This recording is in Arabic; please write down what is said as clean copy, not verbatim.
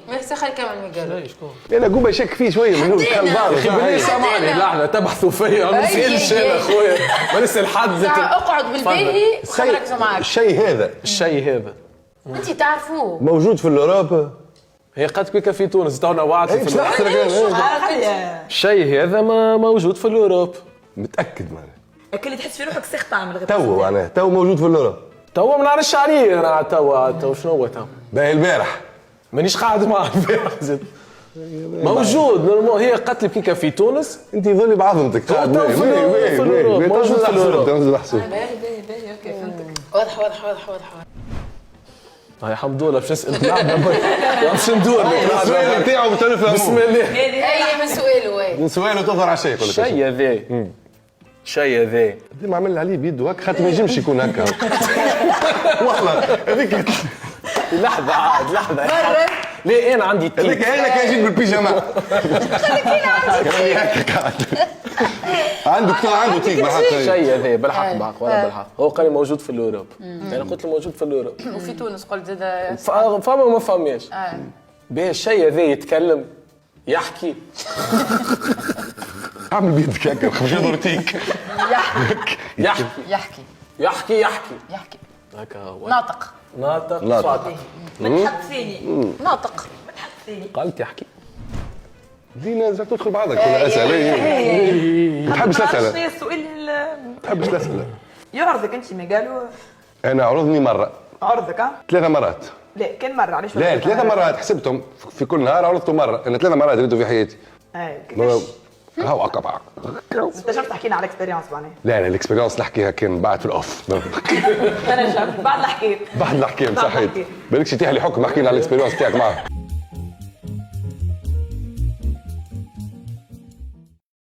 ميرسي خلي كمان ميقالوا انا قوم اشك فيه شويه من البعض. اخي بالله سامعني لحظه تبحثوا فيا ما نسالش انا اخويا ما نسال حد. اقعد بالباهي ونركزوا معاك. الشيء هذا انت تعرفوه موجود في الاوروبا. هي قد بك في تونس تونا وعدت في الشيء هذا ما موجود في الاوروب. متاكد معناها اكل تحس في روحك سخ طعم الغداء تو معناها تو موجود في الاوروب. توا ما نعرفش عليه انا تو شنو هو تو باهي البارح مانيش قاعد معاه البارح زاد موجود نورمال. هي قالت لي كيكا في تونس انت ظلي بعضمتك قاعد موجود في الاوروب. باهي اوكي فهمتك. واضحه هاي حمد الله باش نسال باش ندور السؤال نتاعو بتعرف بسم الله. اي من سؤاله من سؤاله تظهر على الشيء. شيء هذا شيء هذا ديما عمل عليه بيده هكا خاطر ما ينجمش يكون هكا. والله هذيك لحظه عاد لحظه ليه انا عندي تيك هذيك انا كان جيب بالبيجامه. خليك هكا قاعد عنده تيك بالحق. شيء هذا بالحق ولا بالحق. هو قال لي موجود في الاوروب انا قلت له موجود في الاوروب وفي تونس قلت زاد فما ما فهميش. باهي الشيء هذا يتكلم يحكي اعمل بيدك هكا خرج دورتيك. يحكي هكا هو ناطق صادق ما تحط فيني ناطق قالت يحكي. دينا زعما تدخل بعضك ولا اسئله. ما تحبش الاسئله. شنو السؤال ما تحبش الاسئله. يعرضك انت ما قالوا انا عرضني مره عرضك 3 مرات. لا كان مره علاش لا 3 مرات حسبتهم في كل نهار عرضته مره. انا 3 مرات ريته في حياتي. كيفاش هاو اقطع. انت شرط تحكي لنا على الاكسبيرينس معناها. لا الاكسبيرينس نحكيها كان بعد في الاوف. انا شرط بعد الحكايه صحيت بالكش تيح لي حكم احكي لنا على الاكسبيرينس تاعك معاه.